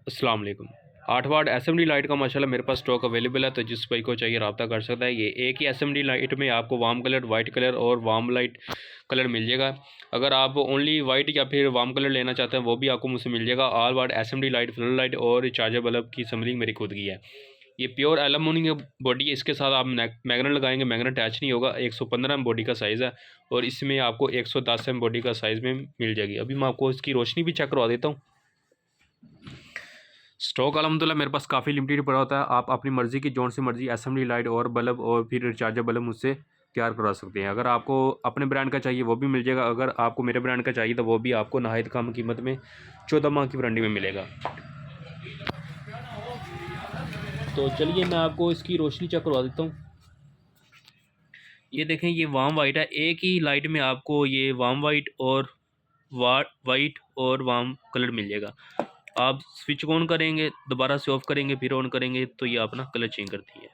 अस्सलाम वालेकुम। 8 वाट SMD light का माशाल्लाह मेरे पास स्टॉक अवेलेबल है, तो जिस भाई को चाहिए रब्ता कर सकता है। ये एक ही एसएमडी लाइट में आपको वार्म कलर, वाइट कलर और वार्म लाइट कलर मिल जाएगा। अगर आप ओनली वाइट या फिर वार्म कलर लेना चाहते हैं वो भी आपको मुझसे मिल जाएगा। ऑल वाट एसएमडी लाइट, फ्लड लाइट और चार्जर बल्ब की असम्बलिंग मेरी खुद की है। ये प्योर एलुमिनियम बॉडी है। इसके साथ आप मैग्नेट लगाएंगे, मैग्नेट अटैच नहीं होगा। 115 एम बॉडी का साइज़ है और इसमें आपको 110 एम बॉडी का साइज़ में मिल जाएगी। अभी मैं आपको इसकी रोशनी भी चेक करवा देता हूँ। स्टॉक अलहमदुलिल्लाह मेरे पास काफ़ी लिमिटेड पड़ा होता है। आप अपनी मर्ज़ी की जोन सी मर्ज़ी एसएमडी लाइट और बल्ब और फिर चार्जर बल्ब मुझसे तैयार करवा सकते हैं। अगर आपको अपने ब्रांड का चाहिए वो भी मिल जाएगा। अगर आपको मेरे ब्रांड का चाहिए तो वो भी आपको नहायत कम कीमत में 14 माह की वारंटी में मिलेगा। तो चलिए मैं आपको इसकी रोशनी चेक करवा देता हूँ। ये देखें, ये वार्म वाइट है। एक ही लाइट में आपको ये वार्म वाइट और वाइट और वार्म कलर मिल जाएगा। आप स्विच ऑन करेंगे, दोबारा से ऑफ करेंगे, फिर ऑन करेंगे तो ये अपना कलर चेंज करती है।